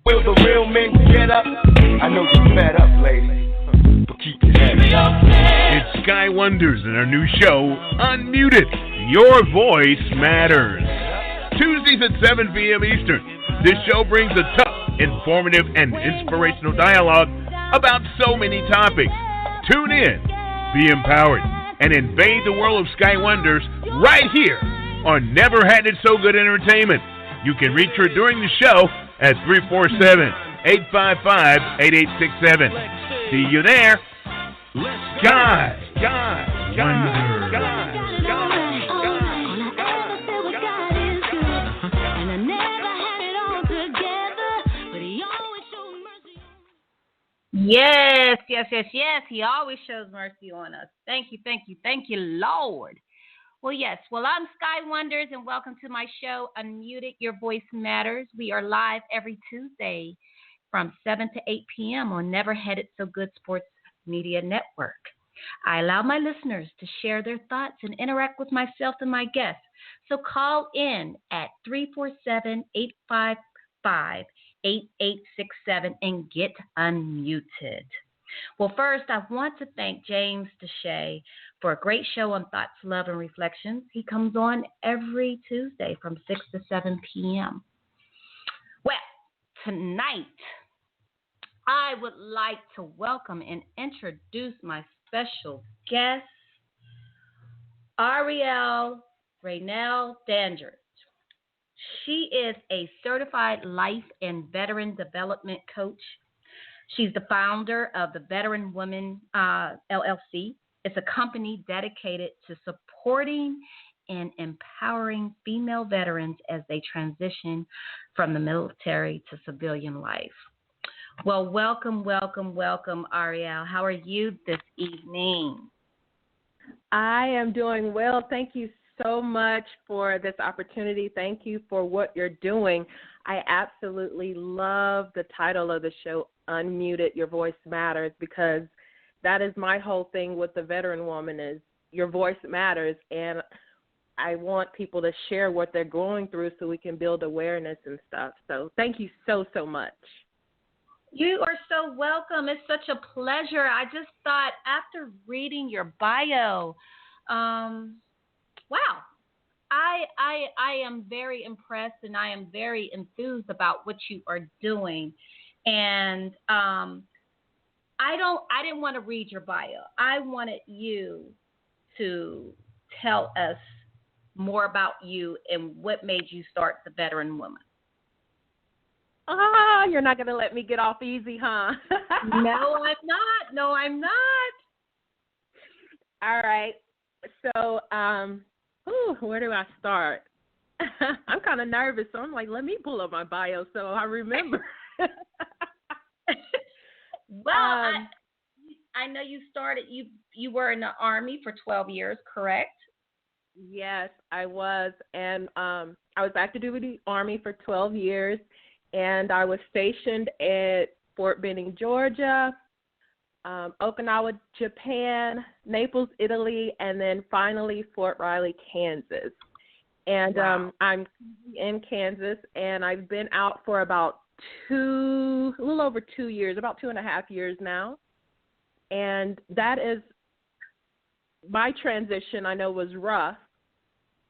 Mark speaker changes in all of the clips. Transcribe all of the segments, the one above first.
Speaker 1: Will the real men get up? I know you're fed up, lady, but keep your head up.
Speaker 2: It's Skyy Wonders and our new show, Unmuted. Your voice matters. Tuesdays at 7 p.m. Eastern. This show brings a tough, informative, and inspirational dialogue about so many topics. Tune in, be empowered, and invade the world of Skyy Wonders right here on Never Had It So Good Entertainment. You can reach her during the show at 347-855-8867. See you there. Skyy Wonders.
Speaker 3: Yes. He always shows mercy on us. Thank you, Lord. Well, yes. Well, I'm Skyy Wonders, and welcome to my show, Unmuted, Your Voice Matters. We are live every Tuesday from 7 to 8 p.m. on Never Had It So Good Sports Media Network. I allow my listeners to share their thoughts and interact with myself and my guests. So call in at 347-855-8867 and get unmuted. Well, first, I want to thank James Deshay for a great show on Thoughts, Love, and Reflections. He comes on every Tuesday from 6 to 7 p.m. Well, tonight, I would like to welcome and introduce my special guest, Airial Wigfall Dandridge. She is a certified life and veteran development coach. She's the founder of the Veteran Women LLC. It's a company dedicated to supporting and empowering female veterans as they transition from the military to civilian life. Well, welcome, Airial. How are you this evening?
Speaker 4: I am doing well. Thank you so much for this opportunity. Thank you for what you're doing. I absolutely love the title of the show, Unmuted, Your Voice Matters, because that is my whole thing with the veteran woman is your voice matters, and I want people to share what they're going through so we can build awareness and stuff. So thank you so much.
Speaker 3: You are so welcome. It's such a pleasure. I just thought after reading your bio, wow, I am very impressed and I am very enthused about what you are doing. And I didn't want to read your bio. I wanted you to tell us more about you and what made you start the Veteran Woman.
Speaker 4: You're not going to let me get off easy, huh?
Speaker 3: No, I'm not.
Speaker 4: All right. So, where do I start? I'm kind of nervous, so I'm like, let me pull up my bio so I remember.
Speaker 3: Well, I know you started, you were in the Army for 12 years, correct?
Speaker 4: Yes, I was. And I was active duty Army for 12 years. And I was stationed at Fort Benning, Georgia, Okinawa, Japan, Naples, Italy, and then finally Fort Riley, Kansas. And
Speaker 3: wow.
Speaker 4: I'm in Kansas, and I've been out for about a little over 2 years, about 2.5 years now. And that is my transition, I know, was rough.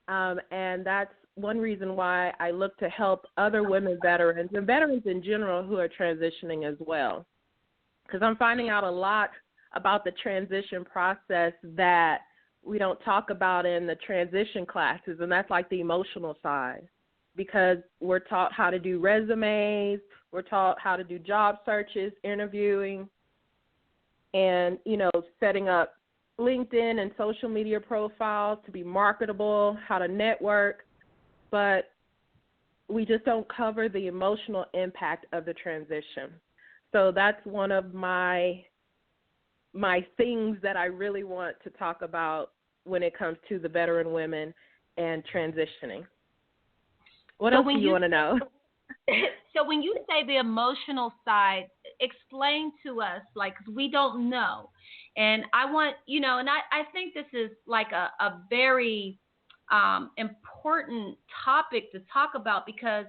Speaker 4: And that's one reason why I look to help other women veterans and veterans in general who are transitioning as well. Because I'm finding out a lot about the transition process that we don't talk about in the transition classes, and that's like the emotional side. Because we're taught how to do resumes, we're taught how to do job searches, interviewing, and, setting up LinkedIn and social media profiles to be marketable, how to network. But we just don't cover the emotional impact of the transition. So that's one of my things that I really want to talk about when it comes to the veteran women and transitioning. What else do you want to know?
Speaker 3: So when you say the emotional side, explain to us, like, 'cause we don't know. And I want, and I think this is like a very important topic to talk about because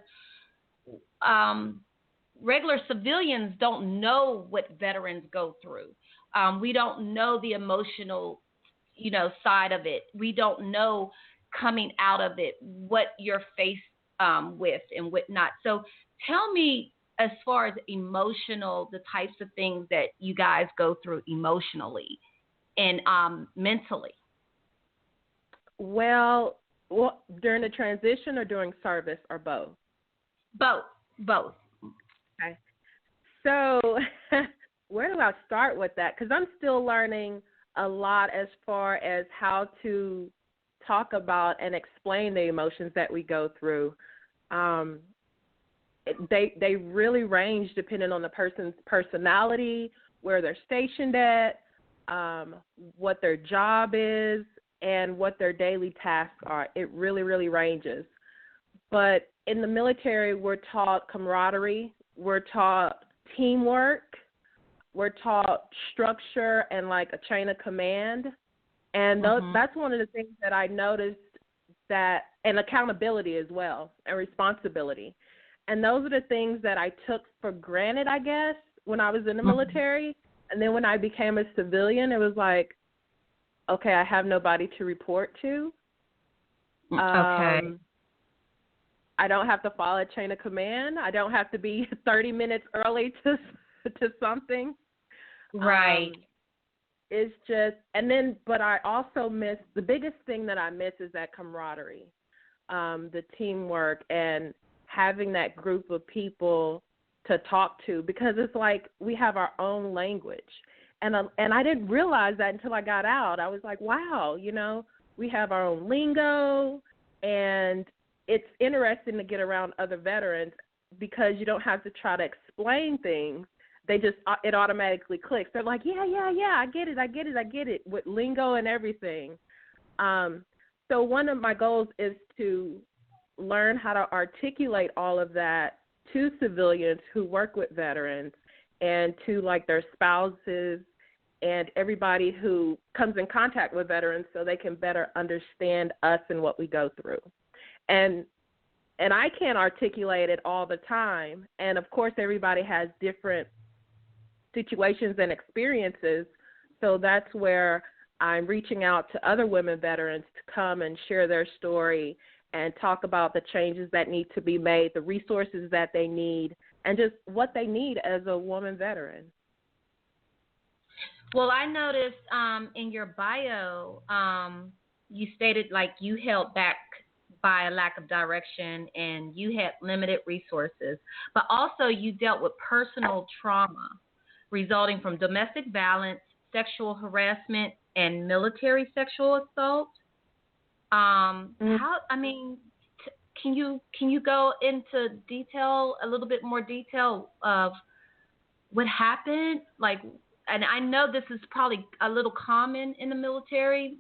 Speaker 3: regular civilians don't know what veterans go through. We don't know the emotional, side of it. We don't know coming out of it what you're faced with and whatnot. So tell me, as far as emotional, the types of things that you guys go through emotionally and mentally.
Speaker 4: Well, during the transition or during service or both?
Speaker 3: Both.
Speaker 4: Okay. So where do I start with that? Because I'm still learning a lot as far as how to talk about and explain the emotions that we go through. They really range depending on the person's personality, where they're stationed at, what their job is, and what their daily tasks are. It really, really ranges. But in the military, we're taught camaraderie, we're taught teamwork, we're taught structure and like a chain of command. And that's one of the things that I noticed, that, and accountability as well, and responsibility. And those are the things that I took for granted, I guess, when I was in the military. And then when I became a civilian, it was like, okay, I have nobody to report to.
Speaker 3: Okay.
Speaker 4: I don't have to follow a chain of command. I don't have to be 30 minutes early to something.
Speaker 3: Right.
Speaker 4: It's just, and then, but I also miss, the biggest thing that I miss is that camaraderie, the teamwork, and having that group of people to talk to, because it's like we have our own language. And I didn't realize that until I got out. I was like, wow, we have our own lingo, and it's interesting to get around other veterans because you don't have to try to explain things. It automatically clicks. They're like, yeah, I get it, with lingo and everything. So one of my goals is to learn how to articulate all of that to civilians who work with veterans, and to like their spouses and everybody who comes in contact with veterans, so they can better understand us and what we go through. And I can't articulate it all the time. And of course, everybody has different situations and experiences. So that's where I'm reaching out to other women veterans to come and share their story and talk about the changes that need to be made, the resources that they need, and just what they need as a woman veteran.
Speaker 3: Well, I noticed in your bio, you stated like you held back by a lack of direction and you had limited resources, but also you dealt with personal trauma resulting from domestic violence, sexual harassment, and military sexual assault. Can you go into detail, a little bit more detail of what happened? Like, and I know this is probably a little common in the military,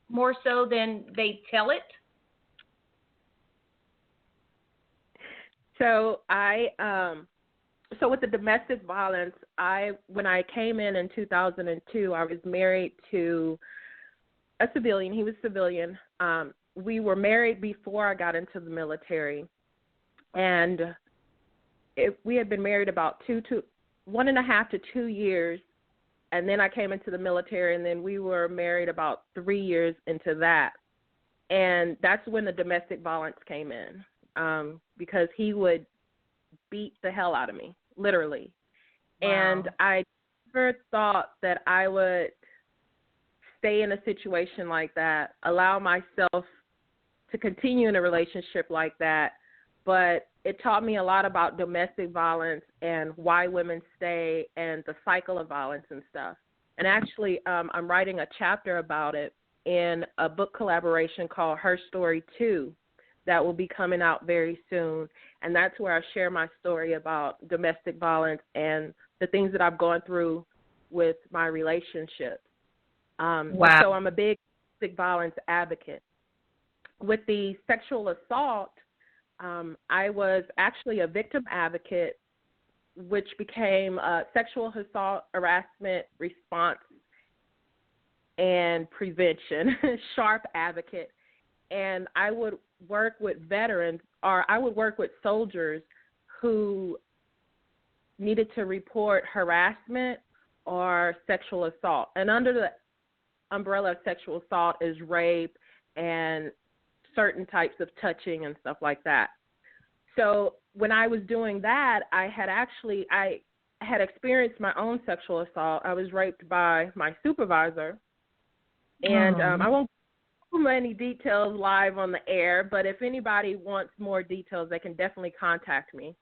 Speaker 3: more so than they tell it.
Speaker 4: So so with the domestic violence, when I came in 2002, I was married to a civilian. He was civilian. We were married before I got into the military, and we had been married about 1.5 to 2 years, and then I came into the military, and then we were married about 3 years into that, and that's when the domestic violence came in, because he would beat the hell out of me, literally. Wow. And I never thought that I would stay in a situation like that, allow myself to continue in a relationship like that, but it taught me a lot about domestic violence and why women stay and the cycle of violence and stuff. And actually, I'm writing a chapter about it in a book collaboration called Her Story Too that will be coming out very soon. And that's where I share my story about domestic violence and the things that I've gone through with my relationships.
Speaker 3: Wow.
Speaker 4: So I'm a big domestic violence advocate. With the sexual assault, I was actually a victim advocate, which became a sexual assault harassment response and prevention, SHARP advocate. And I would work with veterans, or I would work with soldiers who needed to report harassment or sexual assault. And under the umbrella of sexual assault is rape and certain types of touching and stuff like that. So when I was doing that, I had experienced my own sexual assault. I was raped by my supervisor. And I won't go into many details live on the air, but if anybody wants more details, they can definitely contact me.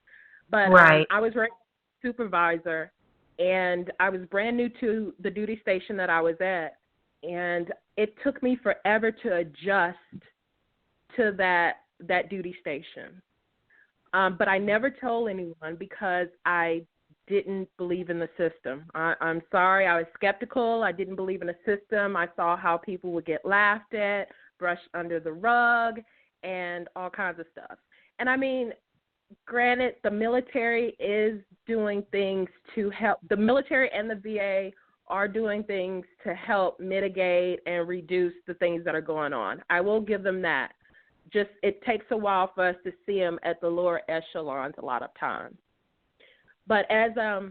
Speaker 4: But I was raped by my supervisor, and I was brand new to the duty station that I was at. And it took me forever to adjust to that duty station. But I never told anyone because I didn't believe in the system. I'm sorry, I was skeptical. I didn't believe in the system. I saw how people would get laughed at, brushed under the rug, and all kinds of stuff. And I mean, granted, the military is doing things to help. The military and the VA are doing things to help mitigate and reduce the things that are going on. I will give them that. Just it takes a while for us to see them at the lower echelons a lot of times. But as a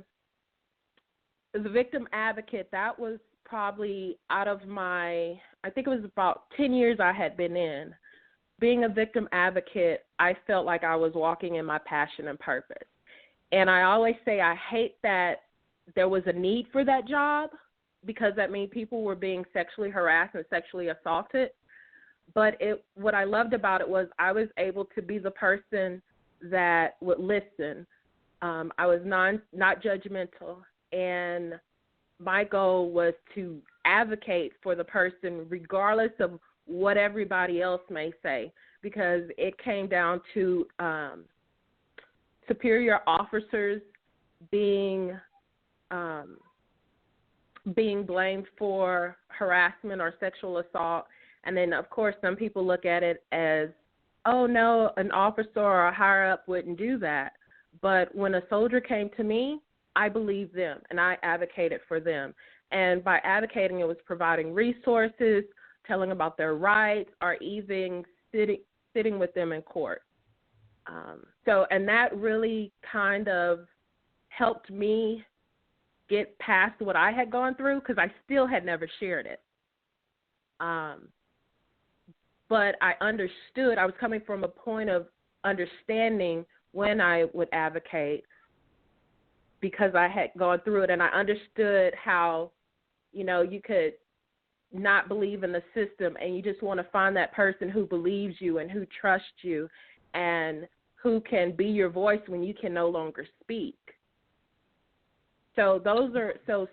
Speaker 4: victim advocate, that was probably out of I think it was about 10 years I had been in. Being a victim advocate, I felt like I was walking in my passion and purpose. And I always say I hate that there was a need for that job because that means people were being sexually harassed and sexually assaulted. But what I loved about it was I was able to be the person that would listen. I was not judgmental, and my goal was to advocate for the person regardless of what everybody else may say, because it came down to superior officers being blamed for harassment or sexual assault. And then, of course, some people look at it as, oh, no, an officer or a higher-up wouldn't do that. But when a soldier came to me, I believed them, and I advocated for them. And by advocating, it was providing resources, telling about their rights, or even sitting with them in court. And that really kind of helped me get past what I had gone through because I still had never shared it. But I understood. I was coming from a point of understanding when I would advocate because I had gone through it, and I understood how, you could not believe in the system and you just want to find that person who believes you and who trusts you and who can be your voice when you can no longer speak. So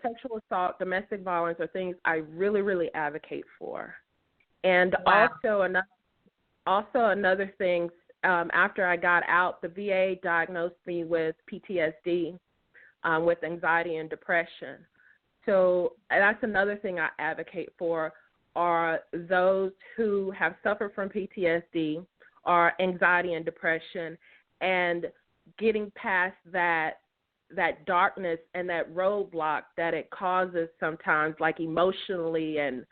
Speaker 4: sexual assault, domestic violence are things I really, really advocate for. And
Speaker 3: wow.
Speaker 4: also another thing, after I got out, the VA diagnosed me with PTSD, with anxiety and depression. So that's another thing I advocate for, are those who have suffered from PTSD or anxiety and depression, and getting past that darkness and that roadblock that it causes sometimes, like emotionally and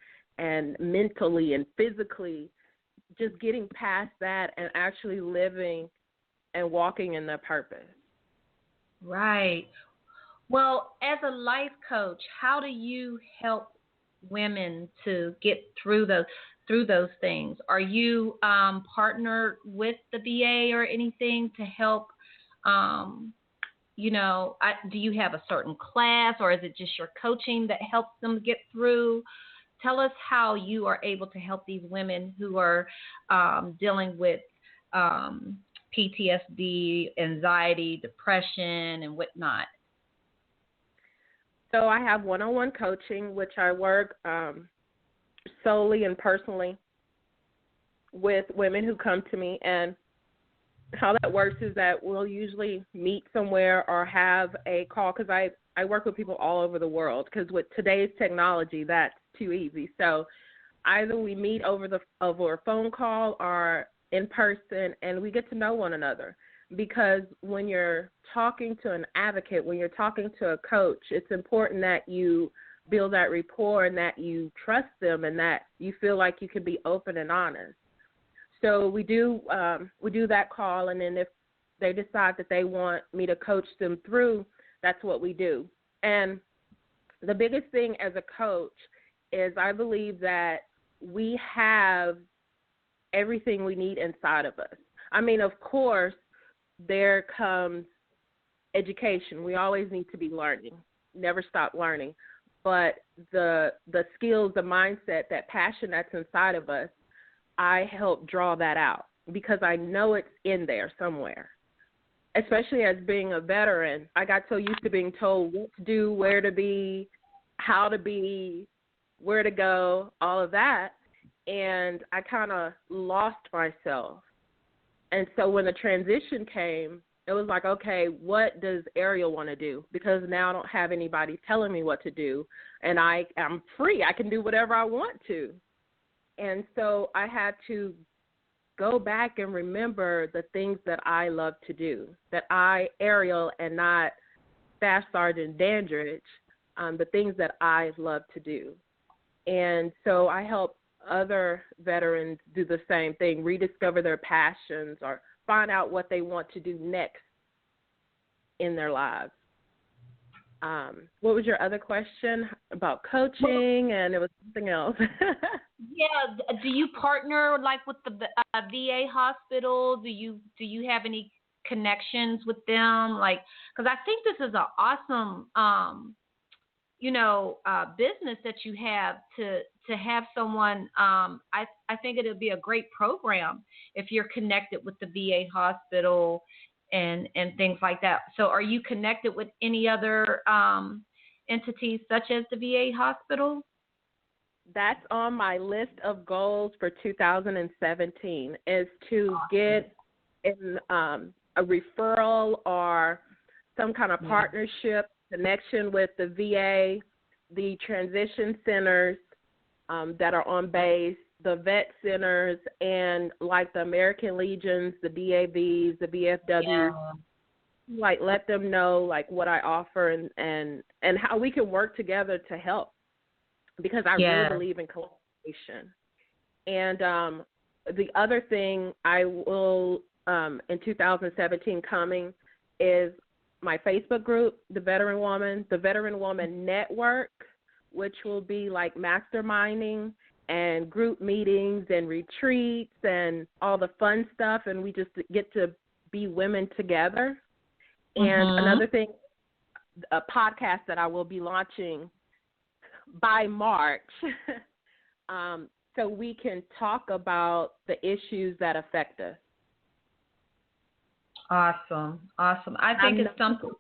Speaker 4: mentally and physically, just getting past that and actually living and walking in their purpose.
Speaker 3: Right. Well, as a life coach, how do you help women to get through those things? Are you partnered with the VA or anything to help? Do you have a certain class, or is it just your coaching that helps them get through? Tell us how you are able to help these women who are dealing with PTSD, anxiety, depression, and whatnot.
Speaker 4: So I have one-on-one coaching, which I work solely and personally with women who come to me. And how that works is that we'll usually meet somewhere or have a call, because I work with people all over the world, because with today's technology, that's too easy. So either we meet over a phone call or in person, and we get to know one another. Because when you're talking to an advocate, when you're talking to a coach, it's important that you build that rapport and that you trust them and that you feel like you can be open and honest. So we do that call, and then if they decide that they want me to coach them through, That's what we do. And the biggest thing as a coach is I believe that we have everything we need inside of us. I mean, of course, there comes education. We always need to be learning, never stop learning. But the skills, the mindset, that passion that's inside of us, I help draw that out because I know it's in there somewhere. Especially as being a veteran, I got so used to being told what to do, where to be, how to be, where to go, all of that. And I kind of lost myself. And so when the transition came, it was like, okay, what does Airial want to do? Because now I don't have anybody telling me what to do, and I'm free. I can do whatever I want to. And so I had to go back and remember the things that I love to do, that I, Airial, and not Staff Sergeant Dandridge, the things that I love to do. And so I help other veterans do the same thing, rediscover their passions or find out what they want to do next in their lives. What was your other question about coaching? And it was something else.
Speaker 3: Yeah. Do you partner like with the VA hospital? Do you have any connections with them? Like, because I think this is an awesome, business that you have to have someone. I think it'll be a great program if you're connected with the VA hospital and things like that. So are you connected with any other entities such as the VA hospital?
Speaker 4: That's on my list of goals for 2017 is to get in a referral or some kind of partnership connection with the VA, the transition centers that are on base, the vet centers, and like the American Legions, the DAVs, the BFWs, like let them know like what I offer and how we can work together to help, because I really believe in collaboration. And the other thing I will in 2017 coming is my Facebook group, the Veteran Woman Network, which will be like masterminding and group meetings and retreats and all the fun stuff, and we just get to be women together. And another thing, a podcast that I will be launching by March, so we can talk about the issues that affect us.
Speaker 3: Awesome. I think it's something.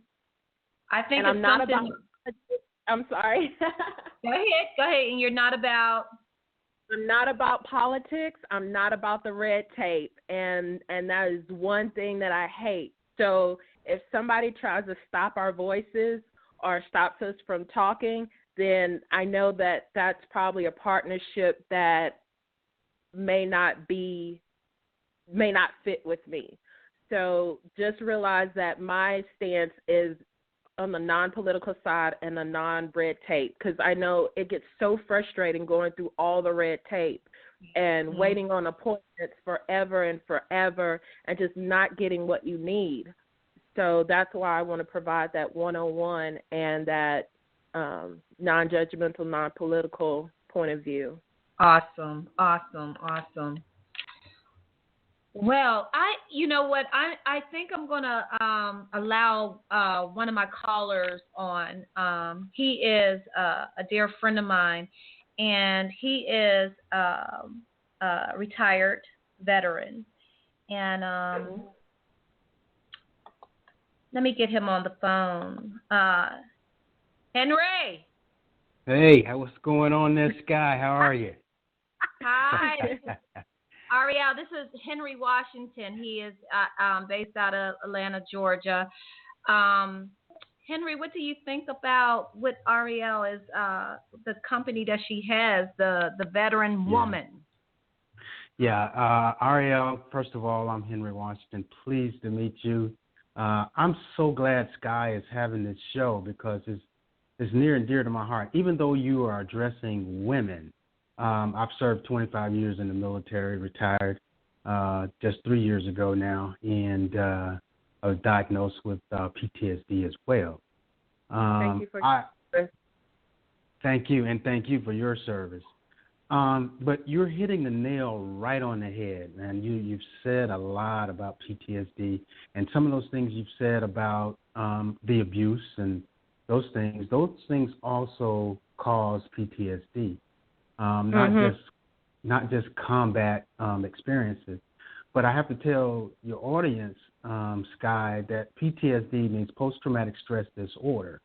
Speaker 4: I'm sorry.
Speaker 3: Go ahead. And you're not about.
Speaker 4: I'm not about politics. I'm not about the red tape, and that is one thing that I hate. So if somebody tries to stop our voices or stops us from talking, then I know that that's probably a partnership that may not fit with me. So just realize that my stance is on the non-political side and the non-red tape, because I know it gets so frustrating going through all the red tape and waiting on appointments forever and forever and just not getting what you need. So that's why I want to provide that one-on-one and that non-judgmental, non-political point of view.
Speaker 3: Awesome. Well, I think I'm going to allow one of my callers on. He is a dear friend of mine, and he is a retired veteran. And let me get him on the phone. Henry.
Speaker 5: Hey, what's going on there, Skyy? How are you?
Speaker 3: Hi. Airial, this is Henry Washington. He is based out of Atlanta, Georgia. Henry, what do you think about what Airial is, the company that she has, the Veteran Woman?
Speaker 5: Yeah, Airial, first of all, I'm Henry Washington. Pleased to meet you. I'm so glad Skyy is having this show because it's near and dear to my heart. Even though you are addressing women, I've served 25 years in the military, retired just 3 years ago now, and I was diagnosed with PTSD as well.
Speaker 4: Thank you for
Speaker 5: Thank you, and thank you for your service. But you're hitting the nail right on the head, man. You've said a lot about PTSD, and some of those things you've said about the abuse and those things also cause PTSD, not just combat experiences. But I have to tell your audience, Skyy, that PTSD means post-traumatic stress disorder,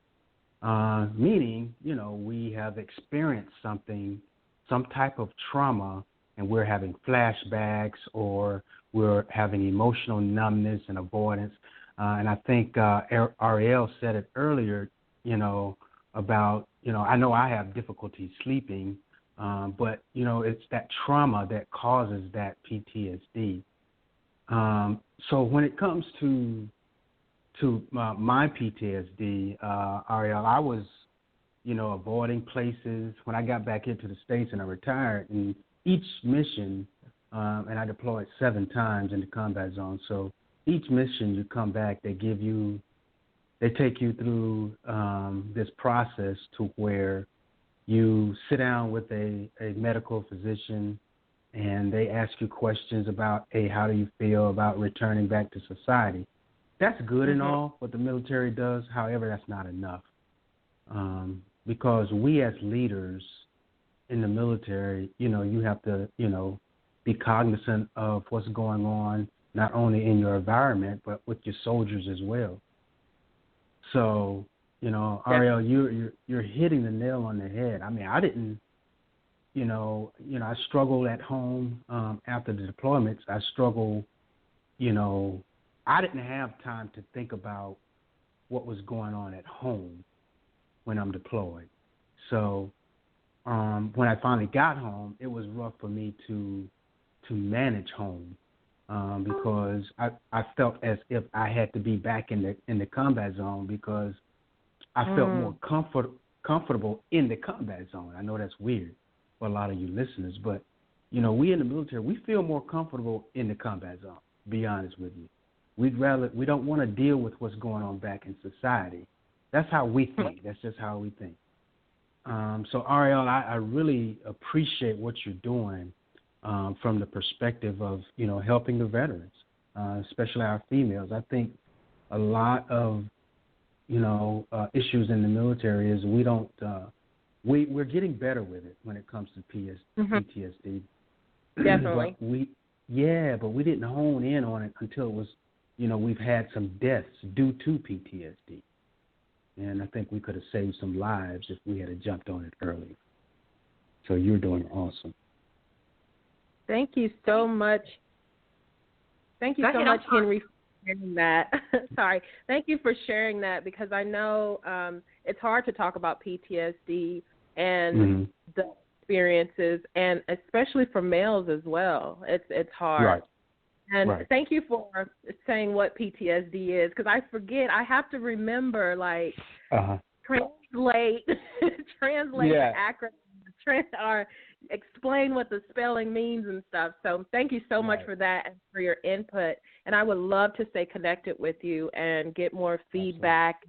Speaker 5: meaning, we have experienced some type of trauma, and we're having flashbacks or we're having emotional numbness and avoidance. And I think Airial said it earlier, about, I know I have difficulty sleeping, but, it's that trauma that causes that PTSD. So when it comes to my PTSD, Airial, I was, avoiding places. When I got back into the States and I retired, and each mission, and I deployed 7 times in the combat zone. So each mission you come back, they take you through this process to where you sit down with a medical physician, and they ask you questions about, hey, how do you feel about returning back to society? That's good and all, what the military does. However, that's not enough. Because we as leaders in the military, you have to, be cognizant of what's going on, not only in your environment, but with your soldiers as well. So, Airial, you're hitting the nail on the head. I mean, I didn't, I struggled at home after the deployments. I struggled, I didn't have time to think about what was going on at home when I'm deployed. So when I finally got home, it was rough for me to manage home because I felt as if I had to be back in the combat zone because I felt more comfortable in the combat zone. I know that's weird for a lot of you listeners, but we in the military, we feel more comfortable in the combat zone. To be honest with you, we don't want to deal with what's going on back in society. That's how we think. That's just how we think. So, Airial, I really appreciate what you're doing from the perspective of, helping the veterans, especially our females. I think a lot of, issues in the military is we don't, we're getting better with it when it comes to PTSD.
Speaker 4: Definitely.
Speaker 5: But we didn't hone in on it until it was, we've had some deaths due to PTSD. And I think we could have saved some lives if we had jumped on it early. So you're doing awesome.
Speaker 4: Thank you so much. Thank you so much, Henry, for sharing that. Sorry. Thank you for sharing that because I know it's hard to talk about PTSD and the experiences, and especially for males as well. It's hard.
Speaker 5: Right.
Speaker 4: And thank you for saying what PTSD is, because I forget. I have to remember, translate the acronyms, or explain what the spelling means and stuff. So thank you so much for that and for your input. And I would love to stay connected with you and get more feedback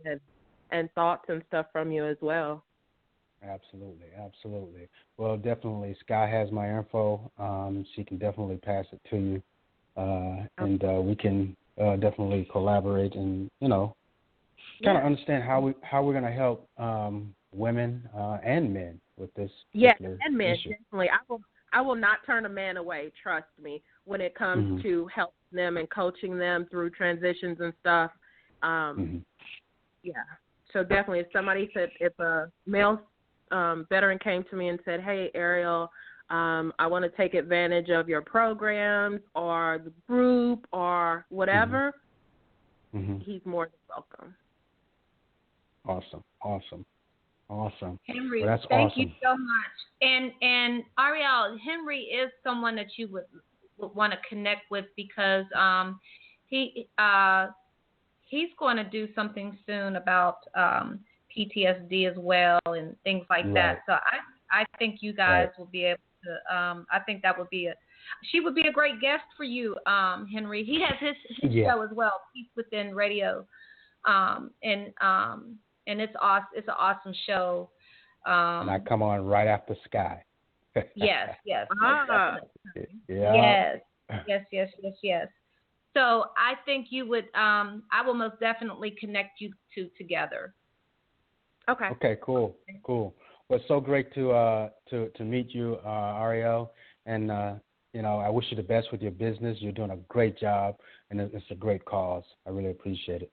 Speaker 4: and thoughts and stuff from you as well.
Speaker 5: Absolutely. Well, definitely, Skyy has my info. She can definitely pass it to you. And we can definitely collaborate and, kind of understand how we're going to help women and men with this particular
Speaker 4: and men,
Speaker 5: issue.
Speaker 4: Definitely. I will not turn a man away, trust me, when it comes to helping them and coaching them through transitions and stuff. Yeah. So definitely, if a male veteran came to me and said, hey, Airial, I want to take advantage of your programs or the group or whatever, he's more than welcome.
Speaker 5: Awesome.
Speaker 3: Henry,
Speaker 5: well,
Speaker 3: thank you so much. And Airial, Henry is someone that you would want to connect with because he's going to do something soon about PTSD as well and things like that. So I think you guys will be able to. I think that would be she would be a great guest for you, Henry. He has his show as well, Peace Within Radio, and and it's awesome. It's an awesome show.
Speaker 5: And I come on right after Skyy.
Speaker 3: Yes.
Speaker 4: Ah.
Speaker 5: Yeah.
Speaker 3: Yes. So I think you would. I will most definitely connect you two together.
Speaker 4: Okay.
Speaker 5: Okay. Cool. Well, it's so great to meet you, Airial, and I wish you the best with your business. You're doing a great job, and it's a great cause. I really appreciate it.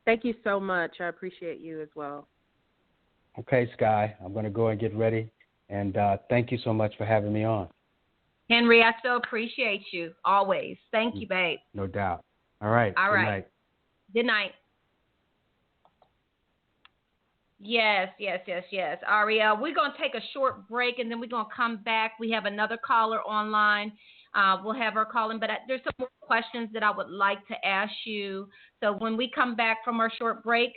Speaker 4: Thank you so much. I appreciate you as well.
Speaker 5: Okay, Skyy, I'm going to go and get ready, and thank you so much for having me on.
Speaker 3: Henry, I so appreciate you always. Thank you, babe.
Speaker 5: No doubt. All right.
Speaker 3: All
Speaker 5: Good
Speaker 3: right.
Speaker 5: night.
Speaker 3: Good night. Yes. Airial, we're going to take a short break, and then we're going to come back. We have another caller online. We'll have her call in, but there's some more questions that I would like to ask you. So when we come back from our short break,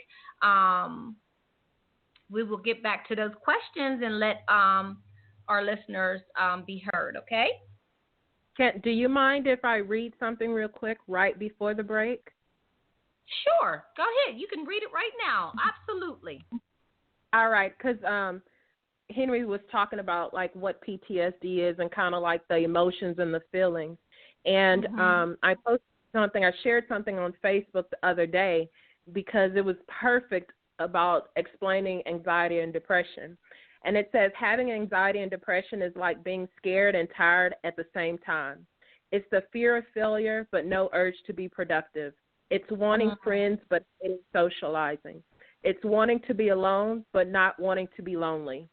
Speaker 3: we will get back to those questions and let our listeners be heard, okay?
Speaker 4: Do you mind if I read something real quick right before the break?
Speaker 3: Sure. Go ahead. You can read it right now. Absolutely.
Speaker 4: All right, because Henry was talking about, like, what PTSD is and kind of like the emotions and the feelings. And I posted something, I shared something on Facebook the other day because it was perfect about explaining anxiety and depression. And it says, having anxiety and depression is like being scared and tired at the same time. It's the fear of failure, but no urge to be productive. It's wanting friends, but hating socializing. It's wanting to be alone, but not wanting to be lonely.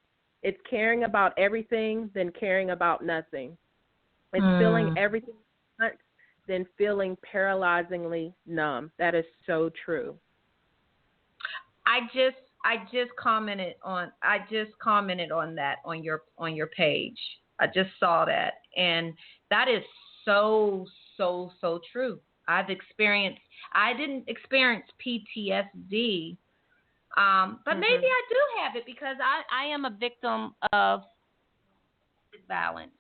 Speaker 4: It's caring about everything, then caring about nothing. It's feeling everything at once, then feeling paralyzingly numb. That is so true.
Speaker 3: I just commented on that on your page. I just saw that, and that is so true. I didn't experience PTSD, but maybe I do have it because I am a victim of violence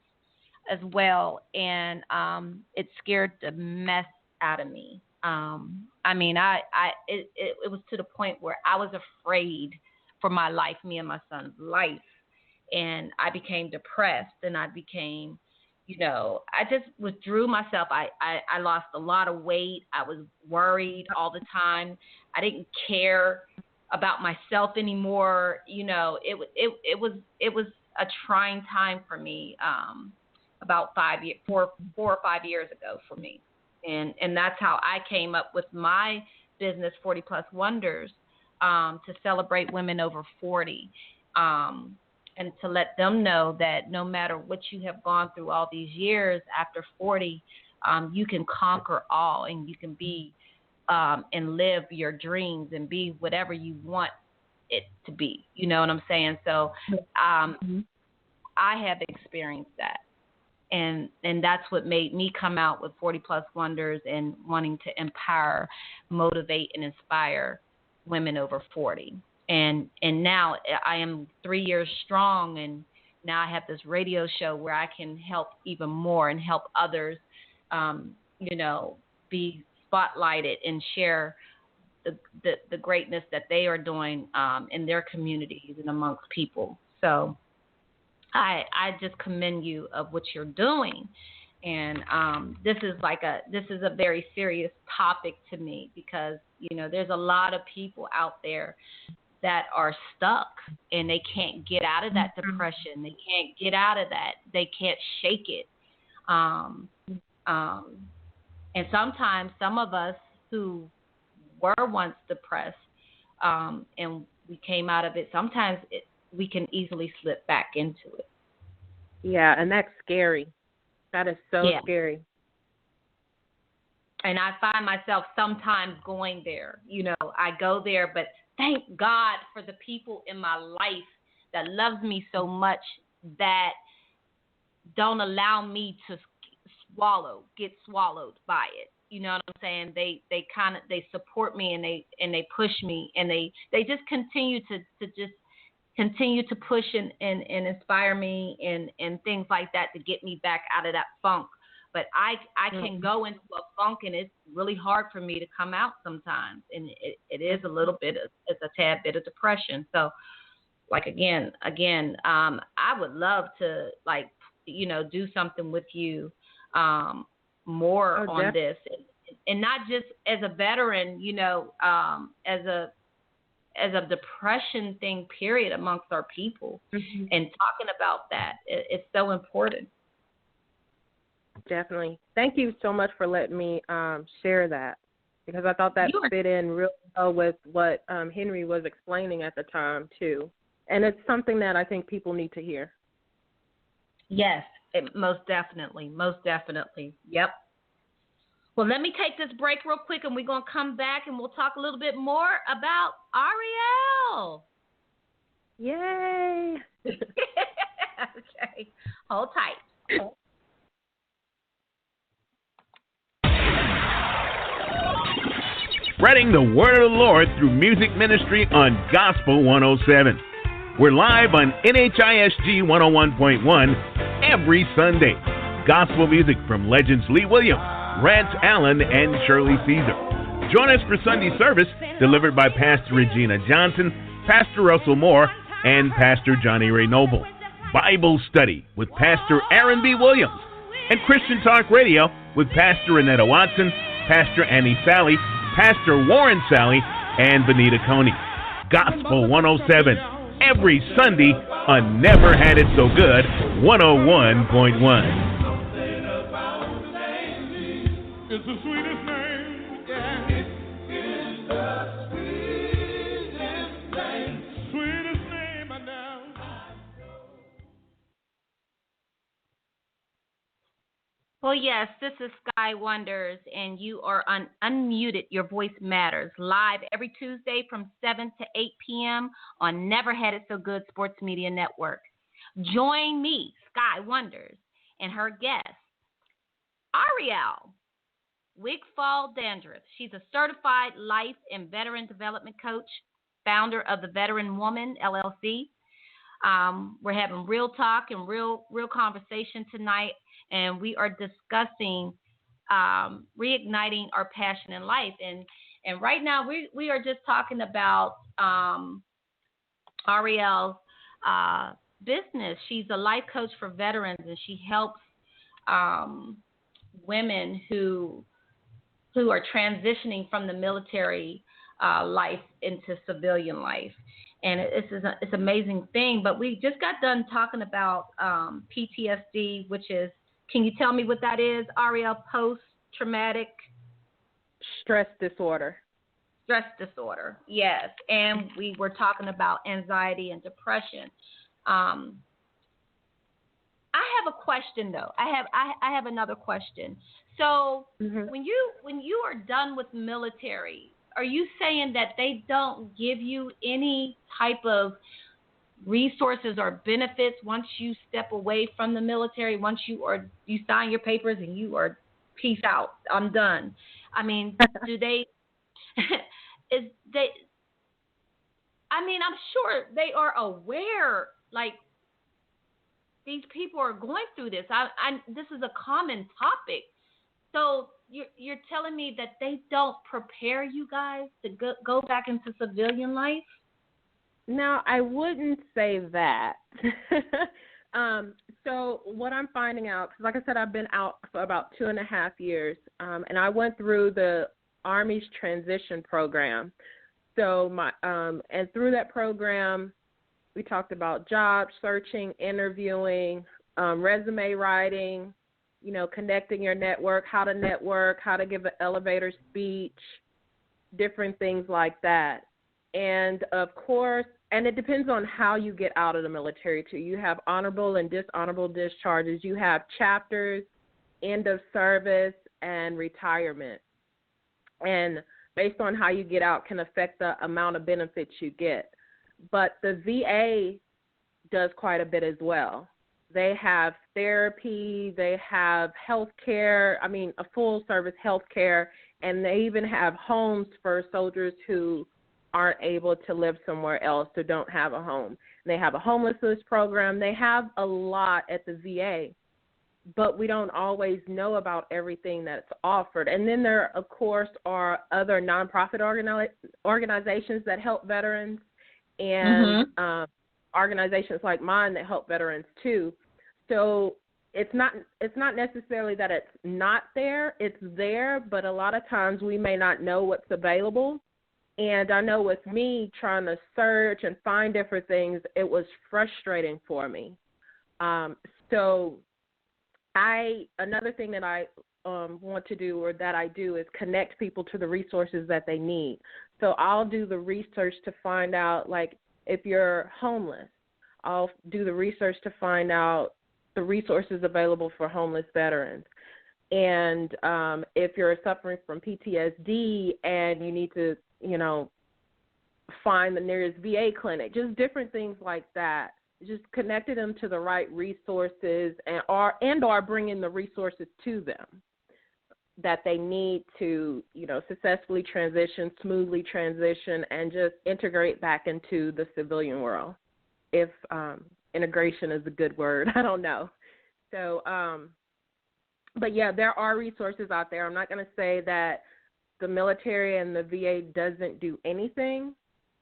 Speaker 3: as well, and it scared the mess out of me. It was to the point where I was afraid for my life, me and my son's life, and I became depressed, and I became, I just withdrew myself. I lost a lot of weight. I was worried all the time. I didn't care about myself anymore. It was a trying time for me. About 4 or 5 years ago for me. And that's how I came up with my business, 40 Plus Wonders, to celebrate women over 40, and to let them know that no matter what you have gone through all these years after 40, you can conquer all, and you can be and live your dreams and be whatever you want it to be. You know what I'm saying? So I have experienced that. And that's what made me come out with 40 Plus Wonders and wanting to empower, motivate, and inspire women over 40. And now I am 3 years strong, and now I have this radio show where I can help even more and help others, be spotlighted and share the greatness that they are doing in their communities and amongst people. So I just commend you of what you're doing, and this is a very serious topic to me because there's a lot of people out there that are stuck and they can't get out of that depression. They can't get out of that. They can't shake it. And sometimes some of us who were once depressed and we came out of it, sometimes we can easily slip back into it.
Speaker 4: Yeah, and that's scary. That is so scary.
Speaker 3: And I find myself sometimes going there. I go there, but thank God for the people in my life that loves me so much that don't allow me to get swallowed by it. You know what I'm saying? They support me and they push me and they just continue to push and inspire me and things like that to get me back out of that funk. But I can go into a funk, and it's really hard for me to come out sometimes. And it is a little bit, it's a tad bit of depression. So, like, again, I would love to, like, do something with you more on this. And not just as a veteran, as a depression thing, period, amongst our people, and talking about that. It's so important.
Speaker 4: Definitely. Thank you so much for letting me share that, because I thought that fit in real well with what Henry was explaining at the time, too. And it's something that I think people need to hear.
Speaker 3: Yes, most definitely. Most definitely. Yep. Well, let me take this break real quick, and we're going to come back, and we'll talk a little bit more about Airial.
Speaker 4: Yay.
Speaker 3: Okay. Hold tight.
Speaker 2: Spreading the word of the Lord through music ministry on Gospel 107. We're live on NHISG 101.1 every Sunday. Gospel music from legends Lee Williams, Rance Allen, and Shirley Caesar. Join us for Sunday service delivered by Pastor Regina Johnson, Pastor Russell Moore, and Pastor Johnny Ray Noble. Bible study with Pastor Aaron B. Williams, and Christian Talk Radio with Pastor Renetta Watson, Pastor Annie Sally, Pastor Warren Sally, and Benita Coney. Gospel 107 every Sunday on Never Had It So Good 101.1.
Speaker 1: It's the sweetest name. Yeah. It's the sweetest name. Sweetest name I know.
Speaker 3: Well, yes, this is Skyy Wonders, and you are unmuted. Your voice matters. Live every Tuesday from 7 to 8 p.m. on Never Had It So Good Sports Media Network. Join me, Skyy Wonders, and her guest, Airial Wigfall Dandridge. She's a certified life and veteran development coach, founder of the Veteran Woman, LLC. We're having real talk and real conversation tonight, and we are discussing reigniting our passion in life. And right now we are just talking about Airial's business. She's a life coach for veterans, and she helps women who are transitioning from the military life into civilian life. And it's an amazing thing. But we just got done talking about PTSD, which is, can you tell me what that is, Airial? Post-traumatic
Speaker 4: stress disorder.
Speaker 3: Stress disorder, yes. And we were talking about anxiety and depression. I have a question, though. I have another question. So when you are done with military, are you saying that they don't give you any type of resources or benefits once you step away from the military? Once you sign your papers and you are peace out, I'm done. I mean, do they? I'm sure they are aware. Like, these people are going through this. This is a common topic. So you're telling me that they don't prepare you guys to go back into civilian life?
Speaker 4: No, I wouldn't say that. So what I'm finding out, because like I said, I've been out for about 2.5 years, and I went through the Army's transition program. So and through that program, we talked about job searching, interviewing, resume writing, connecting your network, how to give an elevator speech, different things like that. And, of course, and it depends on how you get out of the military, too. You have honorable and dishonorable discharges. You have chapters, end of service, and retirement. And based on how you get out can affect the amount of benefits you get. But the VA does quite a bit as well. They have therapy, they have health care, a full service health care, and they even have homes for soldiers who aren't able to live somewhere else, who don't have a home. And they have a homelessness program. They have a lot at the VA. but we don't always know about everything that's offered. And then there, of course, are other nonprofit organizations that help veterans, and organizations like mine that help veterans too. So it's not necessarily that it's not there. It's there, but a lot of times we may not know what's available. And I know with me trying to search and find different things, it was frustrating for me. So another thing that I want to do, or that I do, is connect people to the resources that they need. So I'll do the research to find out, like, if you're homeless, I'll do the research to find out the resources available for homeless veterans. And if you're suffering from PTSD and you need to, find the nearest VA clinic, just different things like that. Just connecting them to the right resources and or bringing the resources to them that they need to, successfully transition, smoothly transition, and just integrate back into the civilian world. If integration is a good word, I don't know. So, but yeah, there are resources out there. I'm not going to say that the military and the VA doesn't do anything.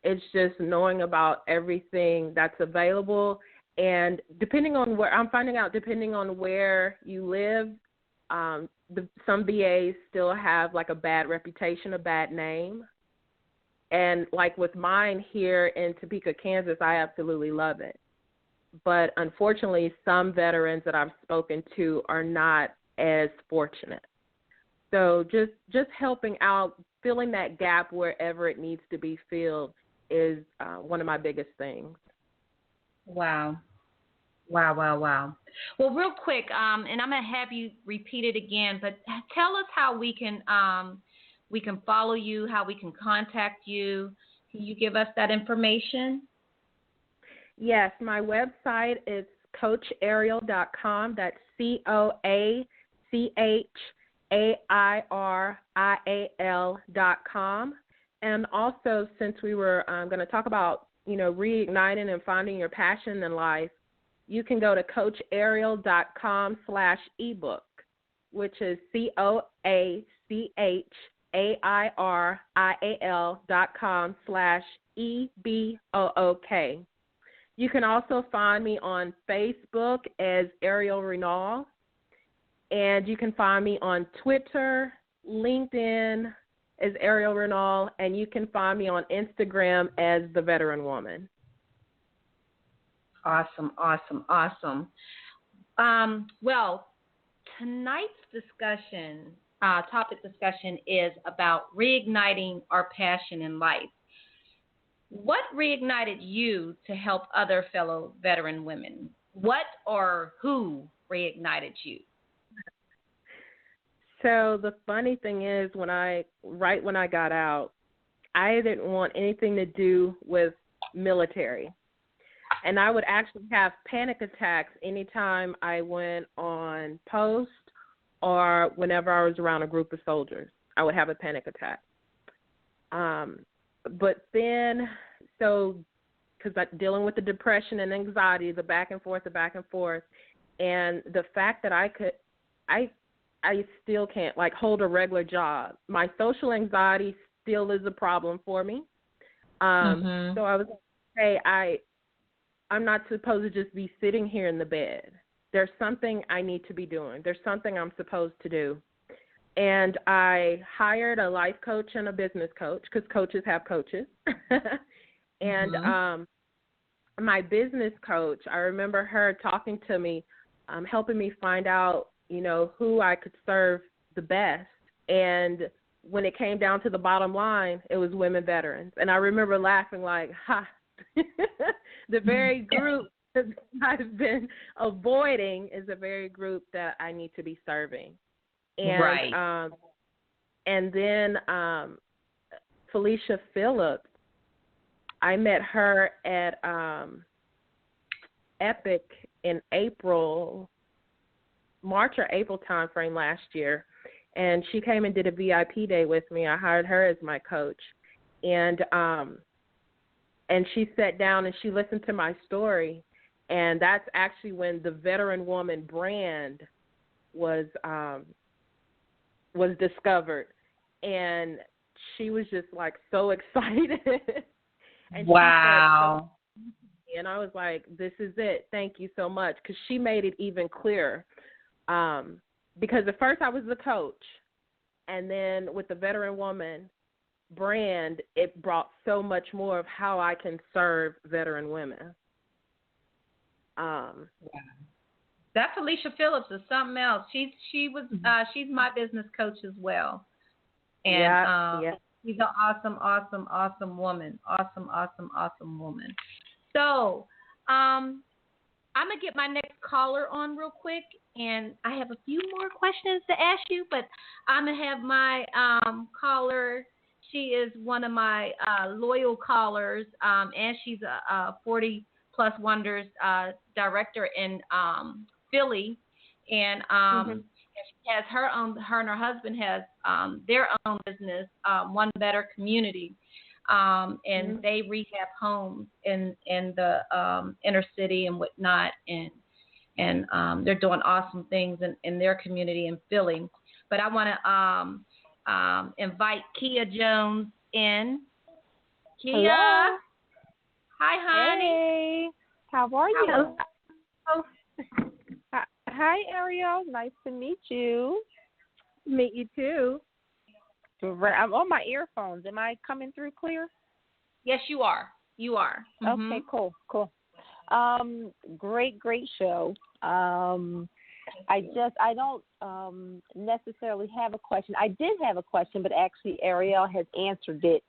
Speaker 4: It's just knowing about everything that's available. And depending on where you live, some VAs still have like a bad reputation, a bad name. And like with mine here in Topeka, Kansas, I absolutely love it. But unfortunately, some veterans that I've spoken to are not as fortunate. So just helping out, filling that gap wherever it needs to be filled is one of my biggest things.
Speaker 3: Wow. Well, real quick, and I'm going to have you repeat it again, but tell us how we can follow you, how we can contact you. Can you give us that information?
Speaker 4: Yes, my website is CoachAirial.com. That's CoachAirial.com. And also, since we were going to talk about, reigniting and finding your passion in life, you can go to CoachAirial.com/ebook, which is CoachAirial.com/EBOOK. You can also find me on Facebook as Airial Renal, and you can find me on Twitter, LinkedIn as Airial Renal, and you can find me on Instagram as The Veteran Woman.
Speaker 3: Awesome. Well, tonight's topic discussion is about reigniting our passion in life. What reignited you to help other fellow veteran women? What or who reignited you?
Speaker 4: So the funny thing is, when I got out, I didn't want anything to do with military. And I would actually have panic attacks anytime I went on post or whenever I was around a group of soldiers. I would have a panic attack. But then, because I'm dealing with the depression and anxiety, the back and forth, and the fact that I still can't, hold a regular job. My social anxiety still is a problem for me. So I was like, hey, I'm not supposed to just be sitting here in the bed. There's something I need to be doing. There's something I'm supposed to do. And I hired a life coach and a business coach, because coaches have coaches. And my business coach, I remember her talking to me, helping me find out, who I could serve the best. And when it came down to the bottom line, it was women veterans. And I remember laughing like, ha, the very group that I've been avoiding is the very group that I need to be serving. And,
Speaker 3: right.
Speaker 4: And then Felicia Phillips, I met her at Epic in March or April time frame last year, and she came and did a VIP day with me. I hired her as my coach, and she sat down and she listened to my story, and that's actually when the Veteran Woman brand was discovered, and she was just like so excited. And
Speaker 3: wow.
Speaker 4: She said, and I was like, "This is it. Thank you so much," because she made it even clearer. Because at first I was the coach, and then with the Veteran Woman brand, it brought so much more of how I can serve veteran women.
Speaker 3: That Felicia Phillips is something else. She's my business coach as well, and she's an awesome woman. Awesome woman. So, I'm gonna get my next caller on real quick, and I have a few more questions to ask you, but I'm gonna have my caller. She is one of my loyal callers, and she's a 40 Plus Wonders director in Philly, and she has her and her husband has their own business, One Better Community, and they rehab homes in the inner city and whatnot, and they're doing awesome things in their community in Philly. But I want to invite Kia Jones in. Kia.
Speaker 6: Hello.
Speaker 3: Hi, honey.
Speaker 6: Hey. How are you?
Speaker 3: Hello.
Speaker 6: Hi, Airial. Nice to meet you.
Speaker 4: Meet you too.
Speaker 6: I'm on my earphones. Am I coming through clear?
Speaker 3: Yes, you are. You are. Mm-hmm.
Speaker 6: Okay, cool. Great show. I don't necessarily have a question. I did have a question, but actually Airial has answered it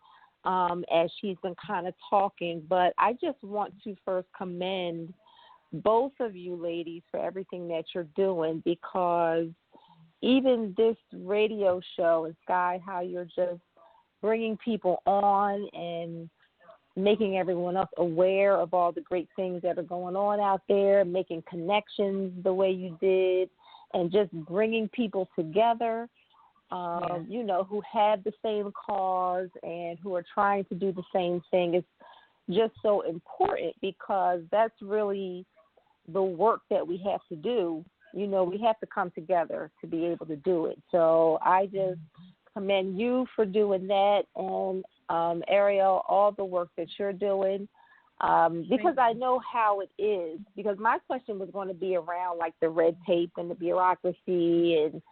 Speaker 6: as she's been kind of talking. But I just want to first commend both of you ladies for everything that you're doing, because even this radio show and Skyy, how you're just bringing people on and making everyone else aware of all the great things that are going on out there, making connections the way you did, and just bringing people together, who have the same cause and who are trying to do the same thing. It's just so important, because that's really the work that we have to do. We have to come together to be able to do it. So I just commend you for doing that, and Airial, all the work that you're doing, because I know how it is. Because my question was going to be around like the red tape and the bureaucracy, and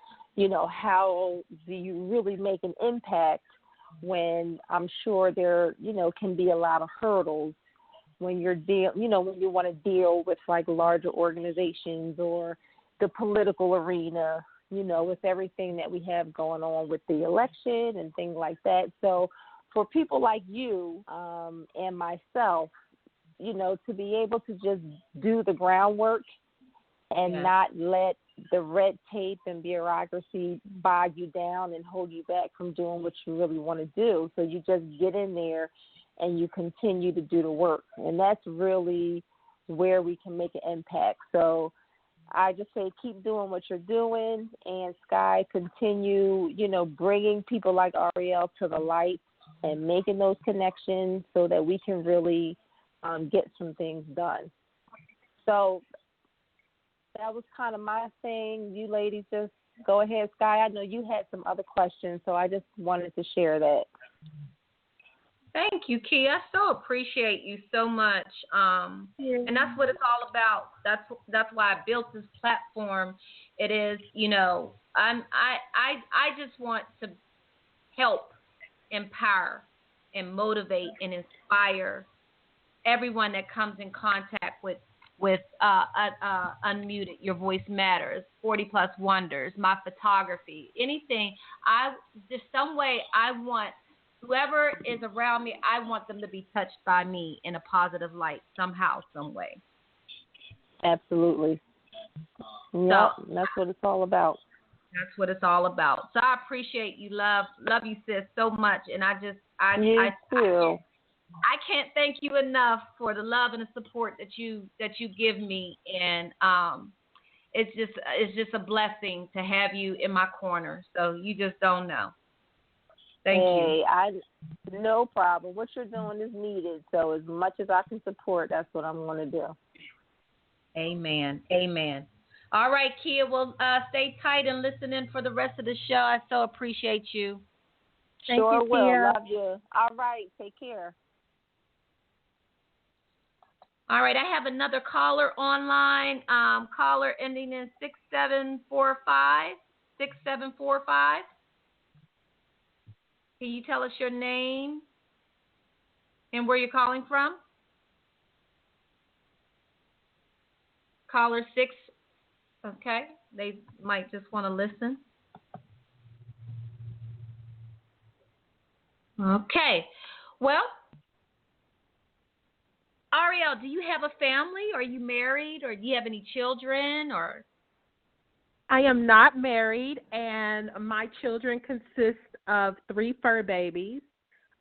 Speaker 6: how do you really make an impact when I'm sure there can be a lot of hurdles when you're when you want to deal with like larger organizations or the political arena, with everything that we have going on with the election and things like that. So for people like you and myself, to be able to just do the groundwork and not let the red tape and bureaucracy bog you down and hold you back from doing what you really want to do. So you just get in there and you continue to do the work. And that's really where we can make an impact. So I just say keep doing what you're doing, and Skyy, continue, bringing people like Airial to the light and making those connections so that we can really get some things done. So that was kind of my thing. You ladies just go ahead. Skyy, I know you had some other questions, so I just wanted to share that.
Speaker 3: Thank you, Kia. I so appreciate you so much. And that's what it's all about. That's why I built this platform. It is, I just want to help, empower, and motivate and inspire everyone that comes in contact with Unmuted, Your Voice Matters, 40 Plus Wonders, my photography, anything. There's some way I want whoever is around me, I want them to be touched by me in a positive light somehow, some way.
Speaker 6: Absolutely. Yep, that's what it's all about.
Speaker 3: That's what it's all about. So I appreciate you, love you, sis, so much, and I can't thank you enough for the love and the support that you give me, and it's just a blessing to have you in my corner. So you just don't know. Thank you.
Speaker 6: No problem. What you're doing is needed. So as much as I can support, that's what I'm going to do.
Speaker 3: Amen. All right, Kia. Well, stay tight and listen in for the rest of the show. I so appreciate you.
Speaker 6: Thank you,
Speaker 4: will.
Speaker 6: Kia.
Speaker 4: Love you. All right. Take care.
Speaker 3: All right, I have another caller online. Caller ending in 6745. 6745. Can you tell us your name and where you're calling from? Caller 6. Okay, they might just want to listen. Okay, well, Airial, do you have a family? Are you married, or do you have any children? Or
Speaker 4: I am not married, and my children consist of 3 fur babies,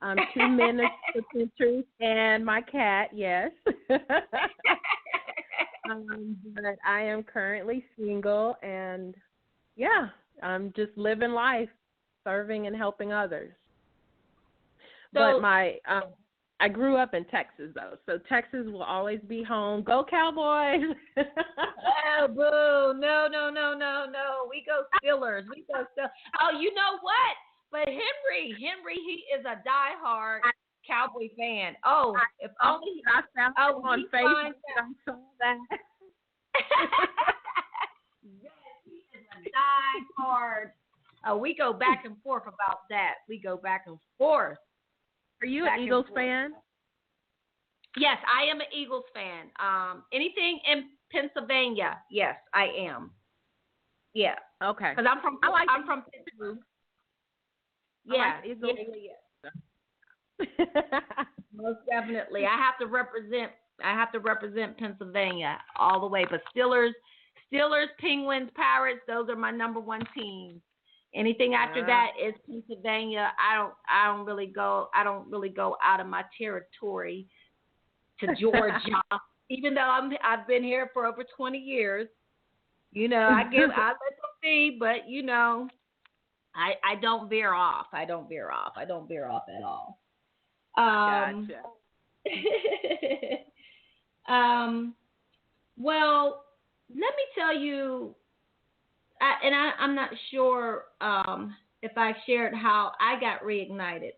Speaker 4: 2 miniature pinchers, and my cat. Yes. But I am currently single, and yeah, I'm just living life, serving and helping others.
Speaker 3: So,
Speaker 4: but I grew up in Texas, though, so Texas will always be home. Go Cowboys!
Speaker 3: oh, boo. No. We go Steelers. Oh, you know what? But Henry, he is a diehard Cowboy fan. Oh, if only
Speaker 4: I found him on Facebook. I saw that.
Speaker 3: Yes, he is a diehard. We go back and forth about that. We go back and forth.
Speaker 4: Are you an Eagles fan?
Speaker 3: Yes, I am an Eagles fan. Anything in Pennsylvania, yes, I am. Yeah.
Speaker 4: Okay.
Speaker 3: Because I'm from Pittsburgh. Yeah. Most definitely. I have to represent Pennsylvania all the way. But Steelers, Penguins, Pirates, those are my number 1 teams. Anything after that is Pennsylvania. I don't really go out of my territory to Georgia. Even though I've been here for over 20 years. You know, I let them be, but you know, I don't veer off. I don't veer off at all.
Speaker 4: Gotcha.
Speaker 3: Well, let me tell you, I'm not sure if I shared how I got reignited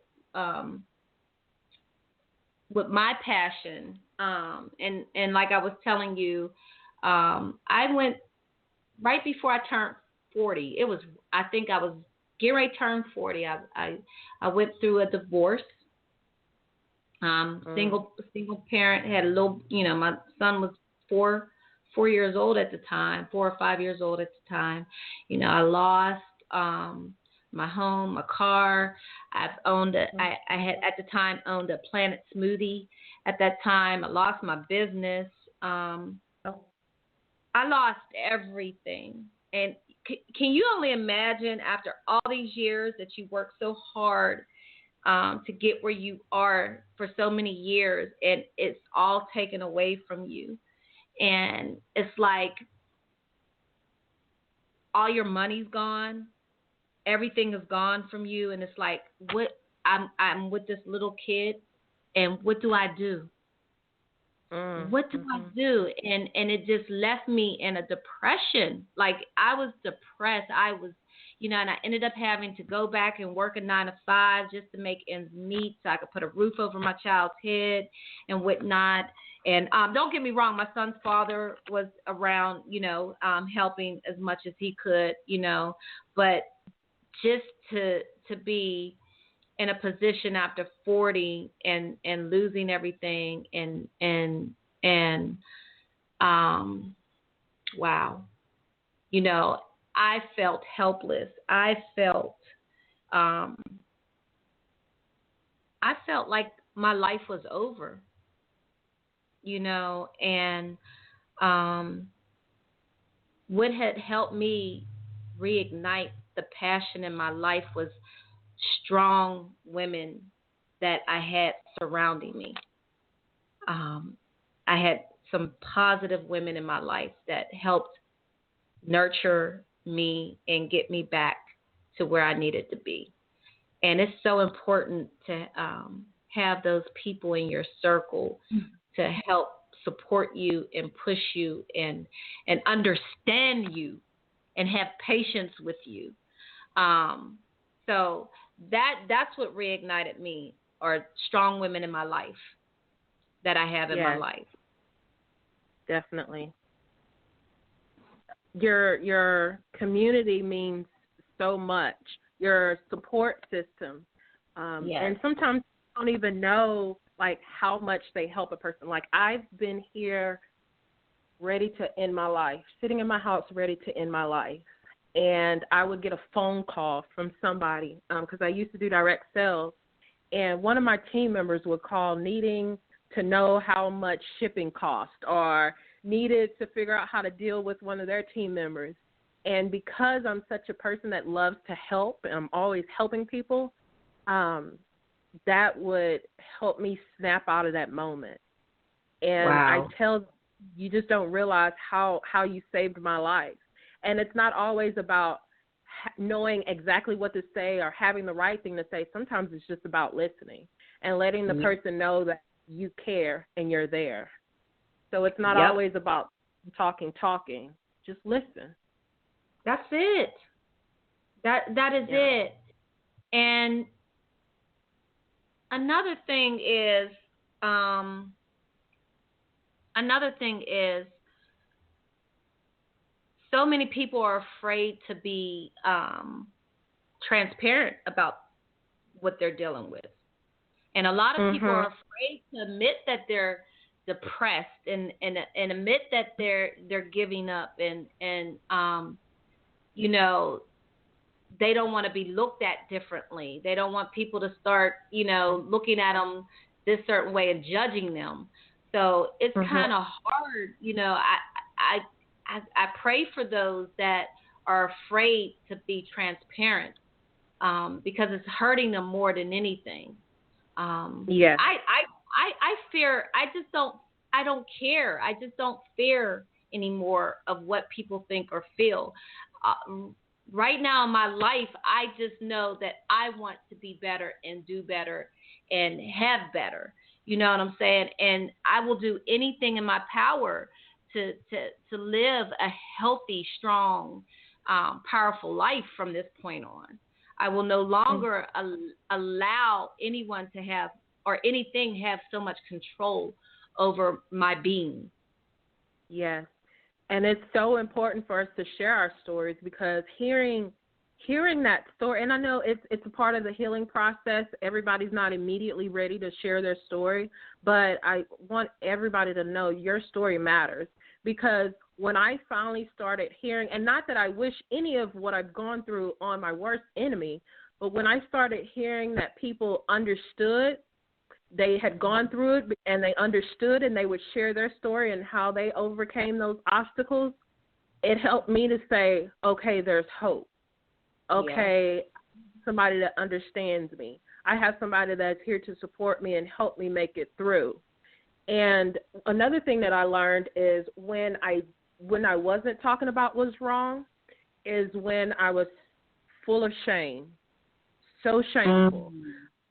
Speaker 3: with my passion. And like I was telling you, I went right before I turned 40. I think I was getting ready to turn 40. I went through a divorce. Single parent, had a little, my son was 4 years old at the time, 4 or 5 years old at the time. I lost my home, my car. I had at the time owned a Planet Smoothie. At that time, I lost my business. I lost everything. And can you only imagine after all these years that you worked so hard to get where you are for so many years, and it's all taken away from you? And it's like all your money's gone, everything is gone from you, and it's like, what? I'm with this little kid, and what do I do? What do I do? And it just left me in a depression. Like, I was depressed. I was, and I ended up having to go back and work a 9-to-5 just to make ends meet so I could put a roof over my child's head and whatnot. And don't get me wrong, my son's father was around, helping as much as he could, but just to be in a position after 40 and losing everything and wow, I felt helpless. I felt like my life was over. And what had helped me reignite the passion in my life was strong women that I had surrounding me. I had some positive women in my life that helped nurture me and get me back to where I needed to be. And it's so important to have those people in your circle to help support you and push you and understand you and have patience with you. So that's what reignited me, are strong women in my life that I have in my life.
Speaker 4: Definitely. Your community means so much. Your support system. And sometimes you don't even know like how much they help a person. Like I've been here ready to end my life, sitting in my house ready to end my life. And I would get a phone call from somebody because I used to do direct sales. And one of my team members would call needing to know how much shipping cost or needed to figure out how to deal with one of their team members. And because I'm such a person that loves to help and I'm always helping people, that would help me snap out of that moment. And I tell them, you just don't realize how you saved my life. And it's not always about knowing exactly what to say or having the right thing to say. Sometimes it's just about listening and letting the person know that you care and you're there. So it's not always about talking. Just listen.
Speaker 3: That's it. That is it. And another thing is so many people are afraid to be transparent about what they're dealing with. And a lot of people are afraid to admit that they're depressed and admit that they're giving up and you know, they don't want to be looked at differently. They don't want people to start, you know, looking at them this certain way and judging them. So it's kind of hard, you know. I pray for those that are afraid to be transparent because it's hurting them more than anything. I fear. I don't care. I just don't fear anymore of what people think or feel. Right now in my life, I just know that I want to be better and do better and have better. You know what I'm saying? And I will do anything in my power to live a healthy, strong, powerful life from this point on. I will no longer allow anyone to have or anything have so much control over my being.
Speaker 4: Yes. And it's so important for us to share our stories because hearing that story, and I know it's a part of the healing process. Everybody's not immediately ready to share their story, but I want everybody to know your story matters because when I finally started hearing, and not that I wish any of what I've gone through on my worst enemy, but when I started hearing that people understood, they had gone through it and they understood and they would share their story and how they overcame those obstacles, it helped me to say, okay, there's hope. Okay, somebody that understands me. I have somebody that's here to support me and help me make it through. And another thing that I learned is when I wasn't talking about what's wrong is when I was full of shame, so shameful.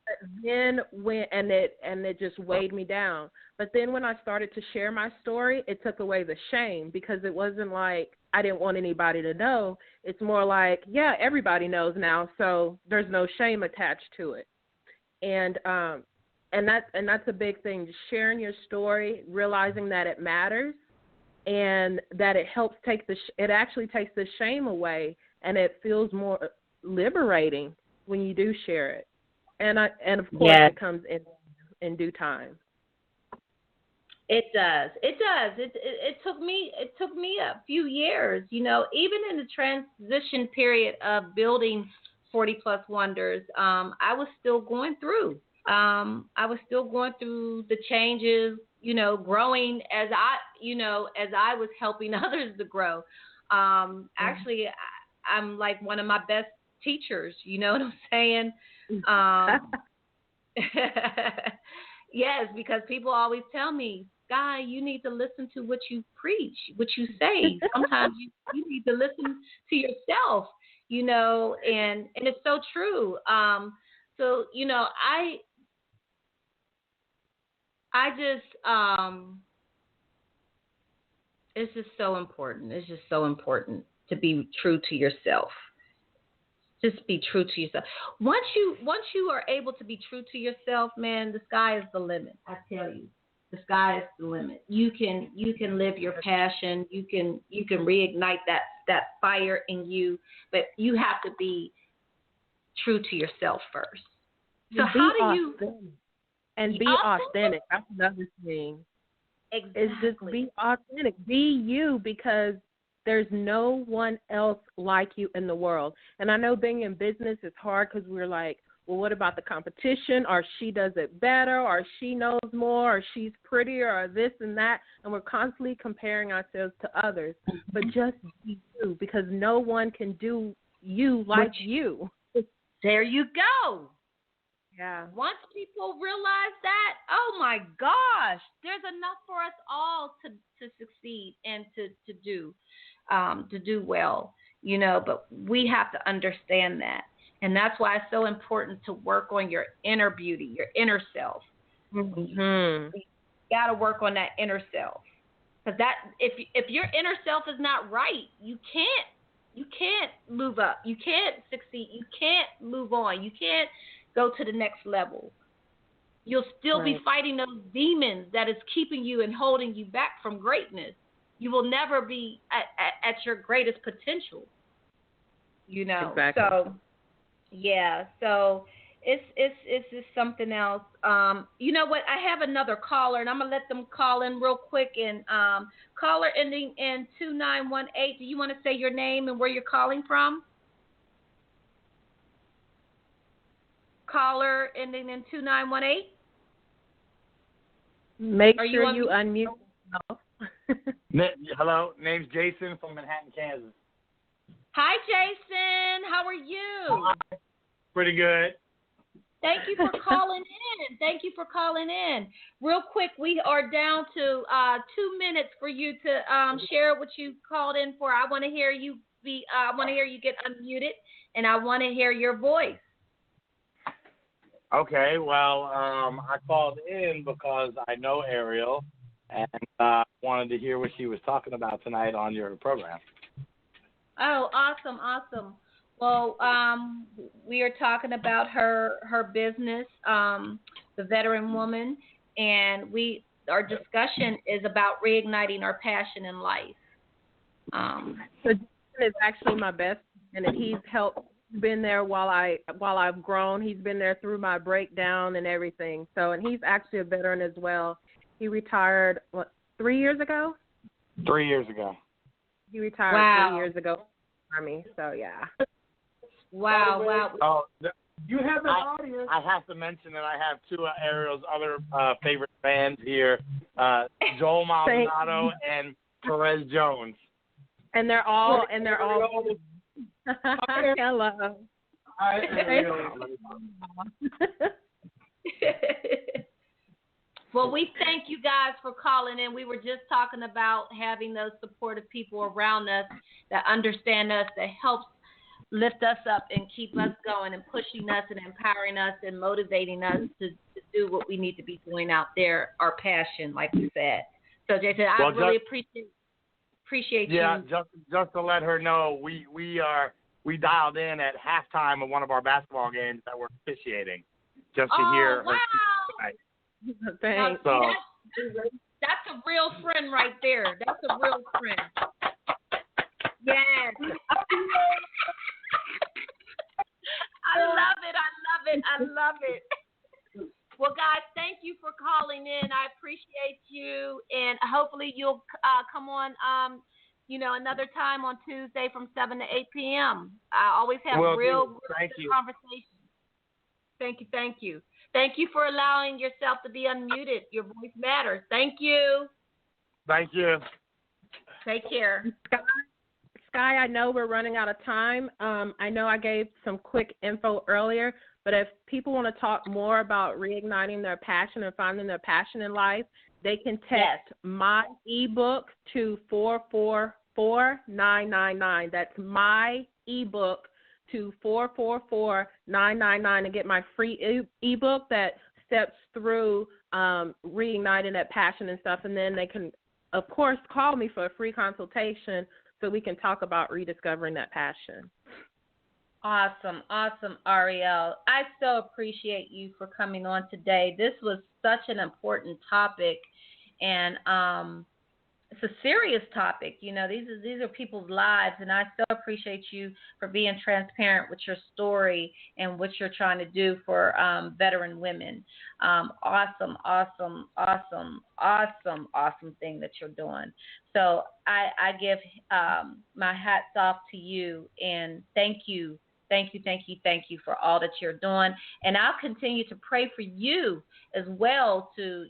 Speaker 4: But then it just weighed me down. But then when I started to share my story, it took away the shame because it wasn't like I didn't want anybody to know. It's more like, yeah, everybody knows now, so there's no shame attached to it. And that's a big thing, just sharing your story, realizing that it matters, and that it helps it actually takes the shame away, and it feels more liberating when you do share it. And of course it comes in due time.
Speaker 3: It does. It took me a few years, you know, even in the transition period of building 40 Plus Wonders, I was still going through. I was still going through the changes, you know, growing as I was helping others to grow. Actually, I'm like one of my best teachers, you know what I'm saying? Yes, because people always tell me, Skyy, you need to listen to what you preach, what you say. Sometimes you need to listen to yourself, you know, and it's so true. So, you know, I just It's just so important. It's just so important to be true to yourself. Just be true to yourself. Once you are able to be true to yourself, man, the sky is the limit. I tell you, the sky is the limit. You can live your passion. You can reignite that fire in you, but you have to be true to yourself first. So how do you
Speaker 4: be authentic? That's another thing.
Speaker 3: Exactly.
Speaker 4: Is just be authentic. Be you, because there's no one else like you in the world. And I know being in business is hard because we're like, well, what about the competition? Or she does it better, or she knows more, or she's prettier, or this and that. And we're constantly comparing ourselves to others. But just be you, because no one can do you like you.
Speaker 3: There you go.
Speaker 4: Yeah.
Speaker 3: Once people realize that, oh my gosh, there's enough for us all to succeed and to do well, but we have to understand that. And that's why it's so important to work on your inner beauty, your inner self.
Speaker 4: Mm-hmm.
Speaker 3: You got to work on that inner self. Because that, if your inner self is not right, you can't move up. You can't succeed. You can't move on. You can't go to the next level. You'll still be fighting those demons that is keeping you and holding you back from greatness. You will never be at your greatest potential.
Speaker 4: Exactly.
Speaker 3: So yeah. So it's just something else. You know what? I have another caller, and I'm gonna let them call in real quick. And caller ending in 2918. Do you want to say your name and where you're calling from? Caller ending in 2918.
Speaker 4: Make sure you unmute yourself.
Speaker 7: Hello, name's Jason from Manhattan, Kansas.
Speaker 3: Hi, Jason. How are you?
Speaker 7: Hi. Pretty good.
Speaker 3: Thank you for calling in. Real quick, we are down to 2 minutes for you to share what you called in for. I want to hear you get unmuted, and I want to hear your voice.
Speaker 7: Okay, well, I called in because I know Airial and wanted to hear what she was talking about tonight on your program.
Speaker 3: Oh, awesome. Well, we are talking about her business, the Veteran Woman, and our discussion is about reigniting our passion in life.
Speaker 4: So Jason is actually my best friend, and he's been there while I've grown. He's been there through my breakdown and everything. So, and he's actually a veteran as well. He retired 3 years ago?
Speaker 7: 3 years ago.
Speaker 4: He retired 3 years ago from the Army. So yeah.
Speaker 3: Wow.
Speaker 7: Oh, you have an audience. I have to mention that I have two of Airial's other favorite fans here, Joel Maldonado and Perez Jones.
Speaker 4: And they're all hello.
Speaker 7: Hi, Airial.
Speaker 3: Well, we thank you guys for calling in. We were just talking about having those supportive people around us that understand us, that helps lift us up and keep us going and pushing us and empowering us and motivating us to do what we need to be doing out there, our passion, like we said. So, Jason, I really appreciate you.
Speaker 7: Yeah, just to let her know, we dialed in at halftime of one of our basketball games that we're officiating just to hear her speak tonight.
Speaker 4: Thanks.
Speaker 7: So,
Speaker 3: that's a real friend right there. That's a real friend. Yes. I love it. Well, guys, thank you for calling in. I appreciate you, and hopefully you'll come on, another time on Tuesday from 7 to 8 p.m. I always have real good conversations. Thank you. Thank you for allowing yourself to be unmuted. Your voice matters. Thank you.
Speaker 7: Thank you.
Speaker 3: Take care.
Speaker 4: Skyy, I know we're running out of time. I know I gave some quick info earlier, but if people want to talk more about reigniting their passion and finding their passion in life, they can text my ebook to 444-999. That's my ebook to 444-999 and get my free ebook that steps through reigniting that passion and stuff, and then they can of course, call me for a free consultation so we can talk about rediscovering that passion.
Speaker 3: Awesome, Airial. I so appreciate you for coming on today. This was such an important topic, and it's a serious topic. You know, these are people's lives, and I so appreciate you for being transparent with your story and what you're trying to do for veteran women. Awesome thing that you're doing. So I give my hats off to you, and thank you for all that you're doing. And I'll continue to pray for you as well to,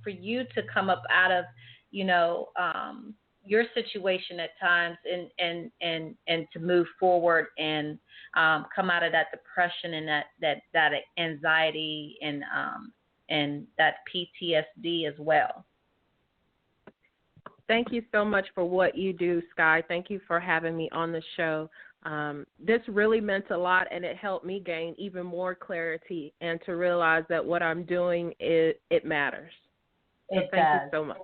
Speaker 3: for you to come up out of, your situation at times and to move forward and come out of that depression and that anxiety and that PTSD as well.
Speaker 4: Thank you so much for what you do, Skyy. Thank you for having me on the show. This really meant a lot, and it helped me gain even more clarity and to realize that what I'm doing, it matters. So thank you so much.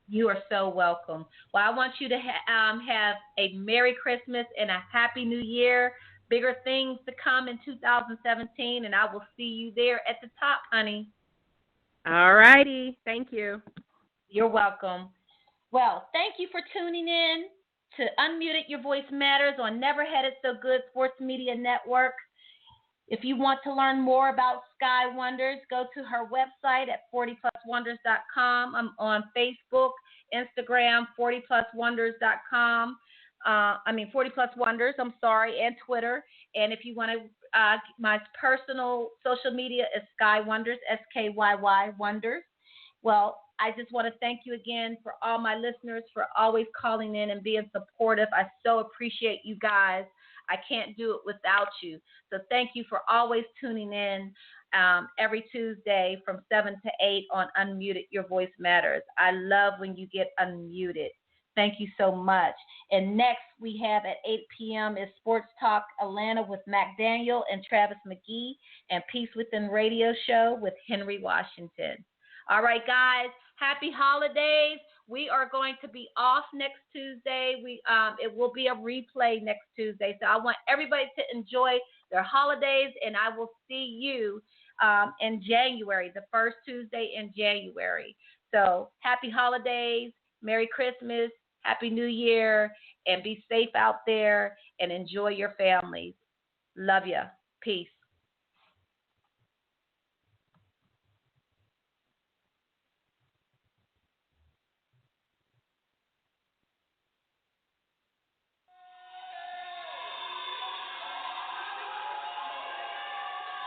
Speaker 3: You are so welcome. Well, I want you to have a Merry Christmas and a Happy New Year. Bigger things to come in 2017, and I will see you there at the top, honey.
Speaker 4: All righty. Thank you.
Speaker 3: You're welcome. Well, thank you for tuning in to Unmuted Your Voice Matters on Never Had It So Good Sports Media Network. If you want to learn more about Skyy Wonders, go to her website at 40pluswonders.com. I'm on Facebook, Instagram, 40pluswonders.com. 40pluswonders, and Twitter. And if you want to, my personal social media is Skyy Wonders, SKYY Wonders. Well, I just want to thank you again for all my listeners for always calling in and being supportive. I so appreciate you guys. I can't do it without you. So thank you for always tuning in every Tuesday from 7 to 8 on Unmuted Your Voice Matters. I love when you get unmuted. Thank you so much. And next we have at 8 p.m. is Sports Talk Atlanta with Mac Daniel and Travis McGee, and Peace Within Radio Show with Henry Washington. All right, guys, happy holidays. We are going to be off next Tuesday. It will be a replay next Tuesday. So I want everybody to enjoy their holidays, and I will see you in January, the first Tuesday in January. So happy holidays, Merry Christmas, Happy New Year, and be safe out there and enjoy your families. Love ya. Peace.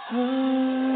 Speaker 1: Oh.